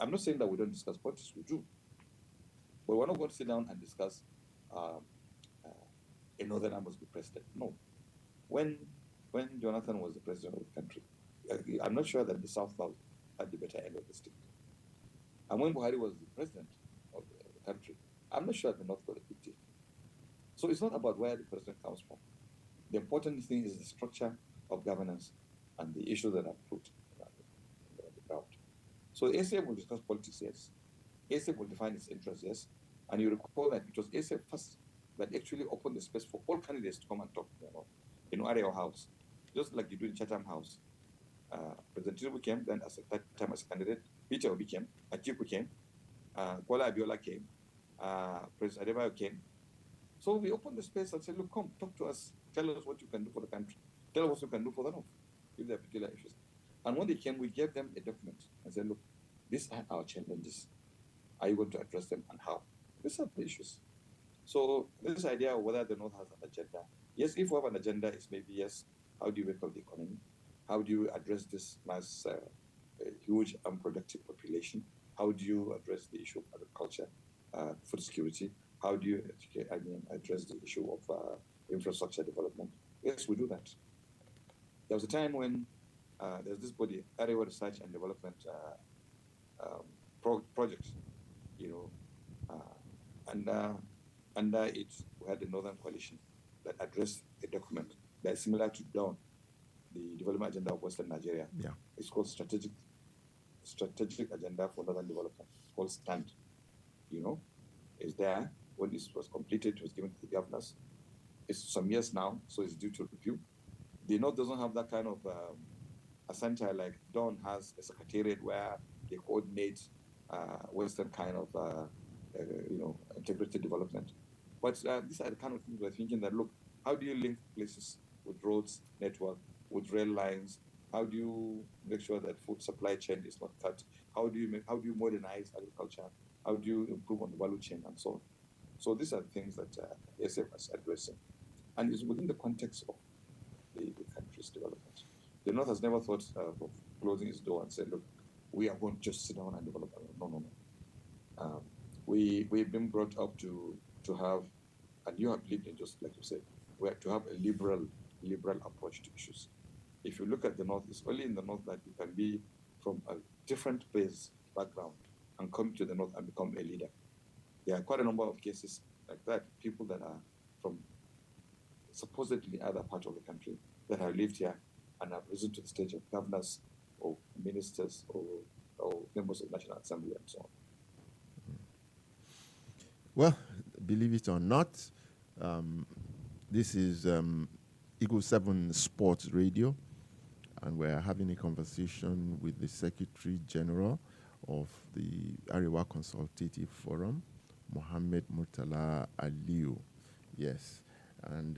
I'm not saying that we don't discuss politics, we do. But we're not going to sit down and discuss a northerner must be president. No. When Jonathan was the president of the country, I'm not sure that the South had the better end of the stick. And when Buhari was the president of the country, I'm not sure the North got a good deal. So it's not about where the president comes from. The important thing is the structure of governance and the issues that are put on the ground. So the ACF will discuss politics, yes. ACF will define its interests, yes. And you recall that it was ACF first that actually opened the space for all candidates to come and talk in Arewa House, just like you do in Chatham House. President Tinubu came then as a candidate. Peter Obi came, Atiku came, Kuala Abiola came, President Adebayo came. So we opened the space and said, look, come, talk to us. Tell us what you can do for the country. Tell us what you can do for the North, if there are particular issues. And when they came, we gave them a document and said, look, these are our challenges. Are you going to address them and how? These are the issues. So this idea of whether the North has an agenda, yes, if we have an agenda, it's maybe yes, how do you wake up the economy? How do you address this mass, huge unproductive population? How do you address the issue of agriculture, food security? How do you address the issue of infrastructure development? Yes, we do that. There was a time when there's this body, Area Research and Development Project, and under it we had the Northern Coalition, that address a document that is similar to DAWN, the Development Agenda of Western Nigeria. Yeah. It's called Strategic Agenda for Northern Development. It's called STAND. Is there. When this was completed, it was given to the governors. It's some years now, so it's due to review. The North doesn't have that kind of a center like DAWN has a secretariat where they coordinate Western kind of integrated development. But these are the kind of things we're thinking that, look, how do you link places with roads, network, with rail lines? How do you make sure that food supply chain is not cut? How do you modernize agriculture? How do you improve on the value chain and so on? So these are things that SF is addressing, and it's within the context of the country's development. The North has never thought of closing its door and say, look, we are going to just sit down and develop. No. We've been brought up to have, and you have lived in, just like you said, we have to have a liberal approach to issues. If you look at the North, it's only in the North that you can be from a different base background and come to the North and become a leader. There are quite a number of cases like that, people that are from supposedly other part of the country that have lived here and have risen to the stage of governors or ministers or members of the National Assembly and so on. Well, believe it or not, this is Eagle 7 Sports Radio, and we're having a conversation with the Secretary General of the Arewa Consultative Forum, Mohammed Murtala Aliyu. Yes. And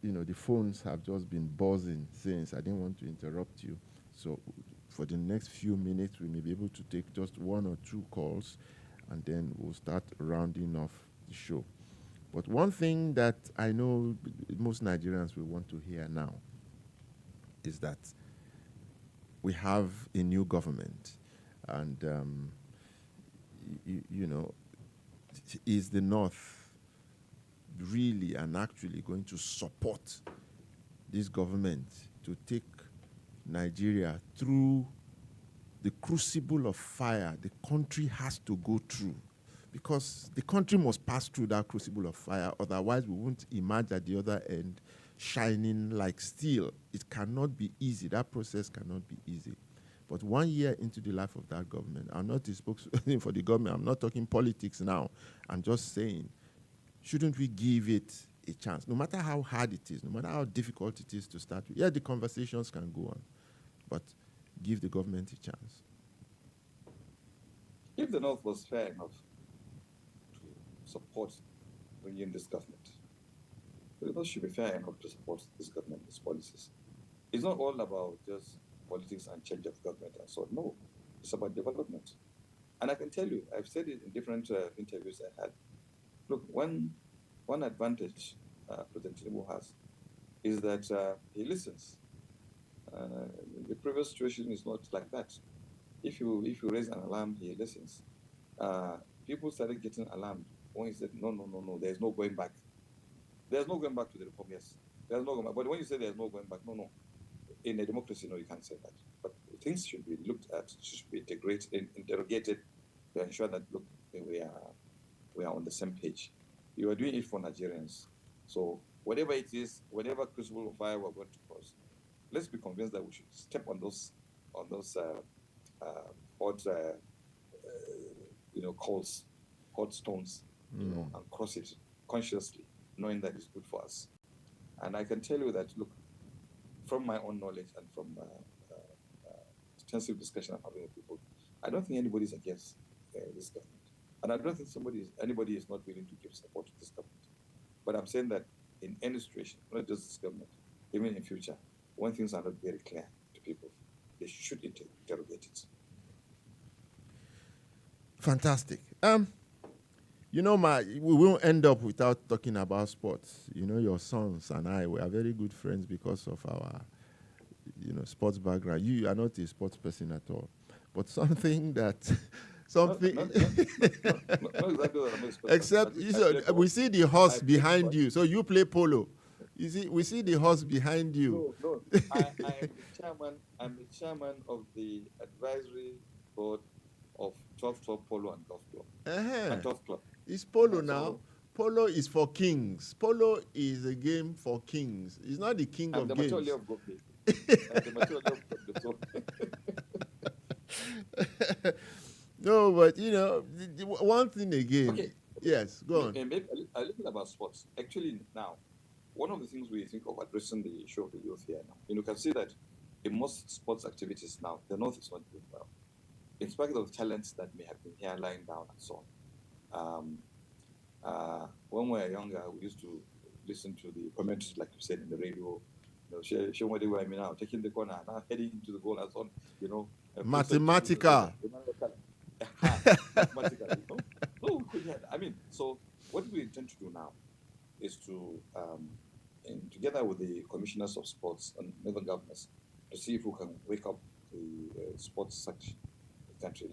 the phones have just been buzzing since. I didn't want to interrupt you. So for the next few minutes, we may be able to take just one or two calls, and then we'll start rounding off the show. But one thing that I know most Nigerians will want to hear now is that we have a new government, and is the North really and actually going to support this government to take Nigeria through the crucible of fire the country has to go through? Because the country must pass through that crucible of fire, otherwise we won't emerge at the other end shining like steel. It cannot be easy. That process cannot be easy. But 1 year into the life of that government, I'm not a spokesperson for the government. I'm not talking politics now. I'm just saying, shouldn't we give it a chance? No matter how hard it is, no matter how difficult it is to start with. Yeah, the conversations can go on, but give the government a chance. If the North was fair enough to support bringing this government, the North should be fair enough to support this government, its policies. It's not all about just politics and change of government and so on. No, it's about development. And I can tell you, I've said it in different interviews I had. Look, one advantage President Tinubu has is that he listens. The previous situation is not like that. If you raise an alarm, he listens. People started getting alarmed when he said, no, there's no going back. There's no going back to the reform, yes. There's no going back. But when you say there's no going back, no. In a democracy, no, you can't say that. But things should be looked at, should be interrogated to ensure that, look, we are on the same page. You are doing it for Nigerians. So whatever it is, whatever crucible of fire we're going to cross, let's be convinced that we should step on those hot stones, and cross it consciously, knowing that it's good for us. And I can tell you that, look, from my own knowledge and from extensive discussion I'm having with people, I don't think anybody's against this government. And I don't think anybody is not willing to give support to this government. But I'm saying that in any situation, not just this government, even in future, when things are not very clear to people, they should interrogate it. Fantastic. We won't end up without talking about sports. Your sons and I, we are very good friends because of our, sports background. You are not a sports person at all. But something that... Not exactly what I'm except we see the horse behind you. So you play polo. You see, we see the horse behind you. No. I'm the chairman of the advisory board of 12 Polo and Golf Club. Uh-huh. And Golf Club. It's polo now. Polo is for kings. Polo is a game for kings. It's not the king I'm of the games. material of God. The material of God. No, but one thing again. Okay. Yes, go on. Maybe a little about sports. Actually, now, one of the things we think of addressing the issue of the youth here now, you can see that in most sports activities now, the North is not doing well. In spite of talents that may have been here lying down and so on. When we were younger, we used to listen to the commentaries, like you said, in the radio. Show what they were now, taking the corner, now heading into the goal and so on. Mathematical. Mathematical. No, we could have. So what we intend to do now is to, together with the commissioners of sports and other governors, to see if we can wake up the sports section, country,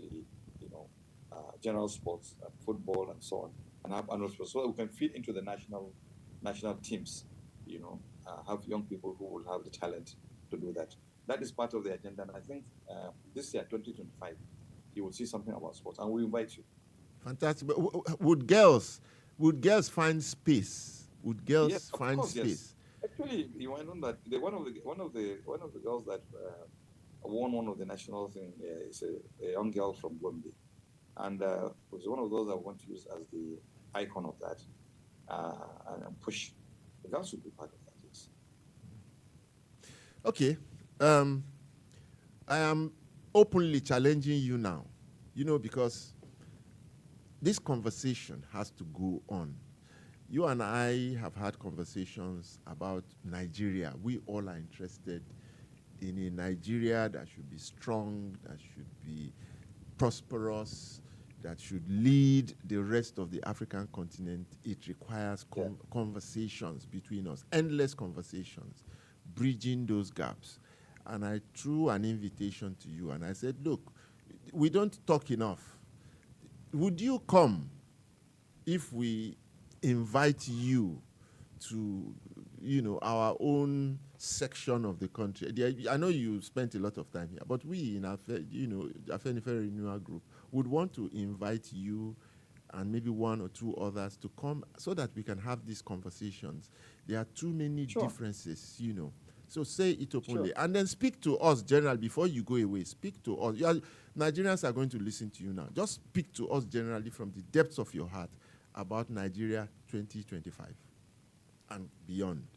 general sports, football, and so on, and have annual sports, so that we can feed into the national teams. Have young people who will have the talent to do that. That is part of the agenda, and I think this year, 2025, you will see something about sports, and we invite you. Fantastic. But would girls find space? Would girls yes, find course, space? Yes. Actually, you might know that one of the girls that won one of the national thing is a young girl from Gombe, and was one of those I want to use as the icon of that, and push. The girls should be part of that. Yes. Okay. I am openly challenging you now, because this conversation has to go on. You and I have had conversations about Nigeria. We all are interested in a Nigeria that should be strong, that should be prosperous, that should lead the rest of the African continent. It requires conversations between us, endless conversations, bridging those gaps. And I threw an invitation to you, and I said, look, we don't talk enough. Would you come if we invite you to, our own section of the country? I know you spent a lot of time here, but we in our, Afenifere Renewal Group would want to invite you and maybe one or two others to come so that we can have these conversations. There are too many differences, So say it openly. And then speak to us generally before you go away. Speak to us. Nigerians are going to listen to you now. Just speak to us generally from the depths of your heart about Nigeria 2025 and beyond.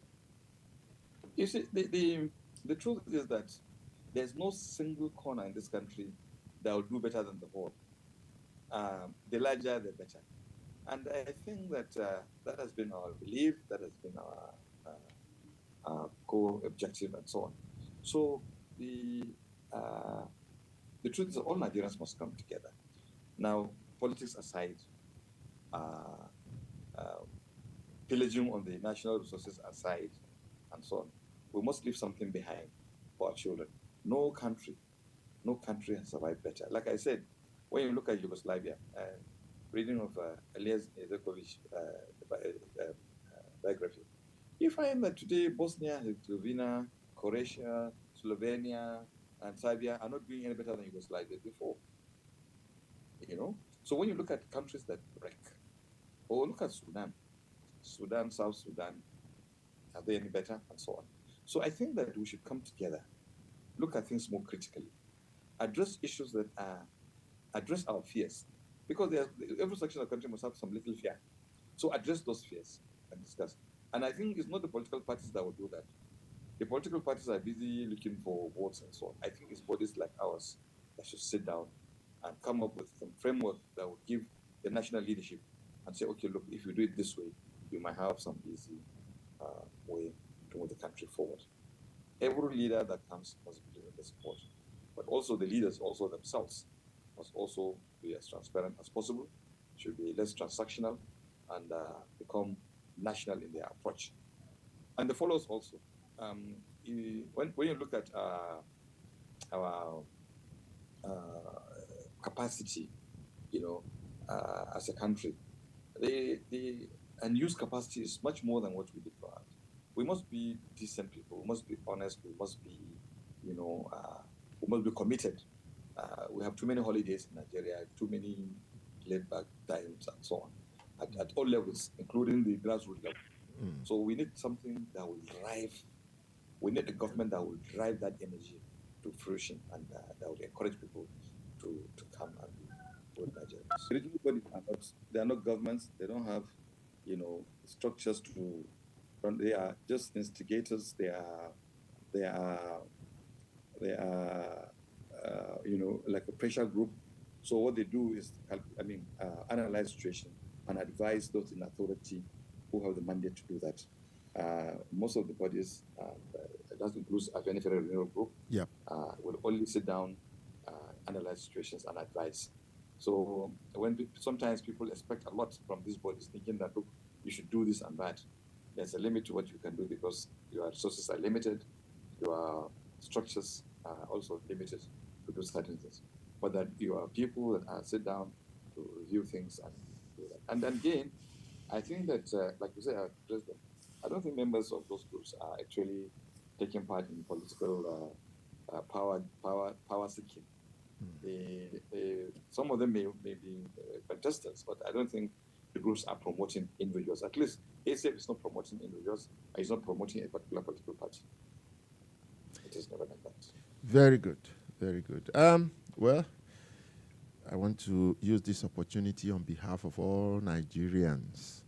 You see, the truth is that there's no single corner in this country that will do better than the whole. The larger, the better. And I think that that has been our belief, that has been our core objective, and so on. So the truth is that all Nigerians must come together. Now, politics aside, pillaging on the national resources aside, and so on, we must leave something behind for our children. No country has survived better. Like I said, when you look at Yugoslavia, reading of Elias Ezekovic biography, you find that today Bosnia, Herzegovina, Croatia, Slovenia, and Serbia are not doing any better than Yugoslavia before. So when you look at countries that break, or look at Sudan, South Sudan, are they any better, and so on. So I think that we should come together, look at things more critically, address issues that address our fears, because every section of the country must have some little fear. So address those fears and discuss. And I think it's not the political parties that will do that. The political parties are busy looking for votes and so on. I think it's bodies like ours that should sit down and come up with some framework that will give the national leadership and say, okay, look, if you do it this way, you might have some easy way to move the country forward. Every leader that comes must be given the support, but also the leaders also themselves must also be as transparent as possible, should be less transactional, and become national in their approach. And the followers also. When you look at our capacity, as a country, the unused capacity is much more than what we deploy. We must be decent people. We must be honest. We must be, we must be committed. We have too many holidays in Nigeria, too many laid-back times, and so on. at all levels, including the grassroots level. So we need something that will drive. We need a government that will drive that energy to fruition, and that will encourage people to come and vote Nigerians. Regional bodies are not, they are not governments. They don't have, structures to run. They are just instigators. They are like a pressure group. So what they do is, analyze situation and advise those in authority who have the mandate to do that. Most of the bodies, that includes Afenifere Renewal Group, Yep. will only sit down, analyze situations and advise. So sometimes people expect a lot from these bodies, thinking that, look, you should do this and that. There's a limit to what you can do because your resources are limited, your structures are also limited to do certain things. But that you are people that sit down to review things and do that. And then again, I think that, like you say, President, I don't think members of those groups are actually taking part in political power seeking. Some of them may be contestants, but I don't think the groups are promoting individuals. At least ACF is not promoting individuals. It's not promoting a particular political party. It is never like that. Very good. Very good. Well, I want to use this opportunity on behalf of all Nigerians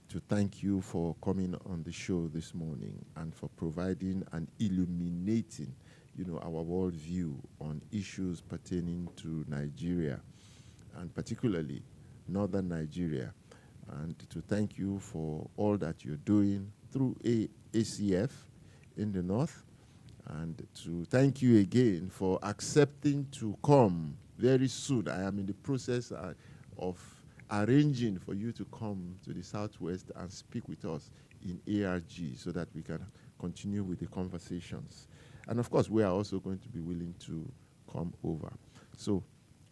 to thank you for coming on the show this morning and for providing and illuminating, our worldview on issues pertaining to Nigeria, and particularly northern Nigeria. And to thank you for all that you're doing through ACF in the north. And to thank you again for accepting to come very soon. I am in the process of arranging for you to come to the Southwest and speak with us in ARG so that we can continue with the conversations. And of course, we are also going to be willing to come over. So,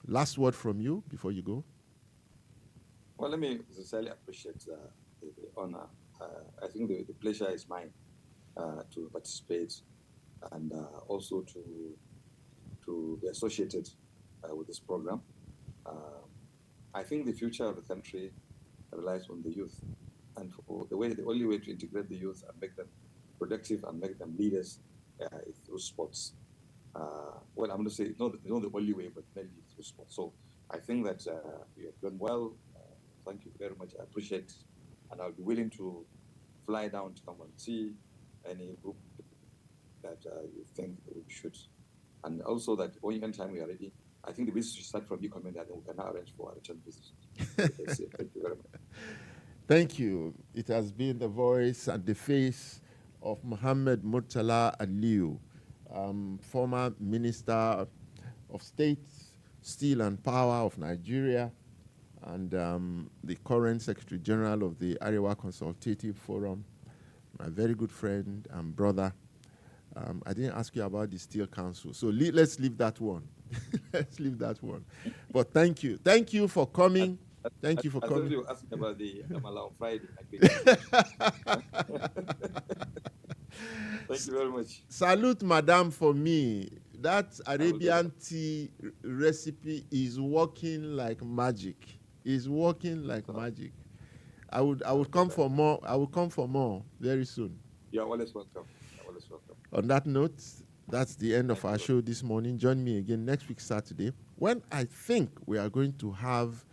last word from you before you go. Well, let me sincerely appreciate the honor. I think the pleasure is mine to participate and also to be associated with this program. I think the future of the country relies on the youth, and the only way to integrate the youth and make them productive and make them leaders is through sports. Well, I'm going to say not the only way, but mainly through sports. So I think that you have done well. Thank you very much. I appreciate it, and I'll be willing to fly down to come and see any group that you think we should. And also that anytime we are ready, I think the visit should start from you coming there, then we can now arrange for a return visit. Thank you very much. Thank you. It has been the voice and the face of Mohammed Murtala Aliyu, former Minister of State, Steel and Power of Nigeria, and the current Secretary General of the Arewa Consultative Forum, my very good friend and brother. I didn't ask you about the Steel Council, so let's leave that one. Let's leave that one. But thank you. Thank you for coming. Thank you for coming. I thought you were asking about the Amala on Friday. Thank you very much. Salute, madam, for me. That Arabian tea recipe is working like magic. It's working like magic. I would come for more. I will come for more very soon. You're always welcome. You're always welcome. On that note, that's the end of our show this morning. Join me again next week, Saturday, when I think we are going to have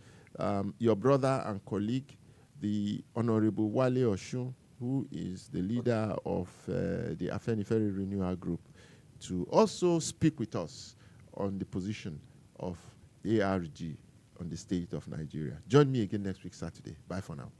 your brother and colleague, the Honorable Wale Oshun, who is the leader of the Afenifere Renewal Group, to also speak with us on the position of ARG on the state of Nigeria. Join me again next week, Saturday. Bye for now.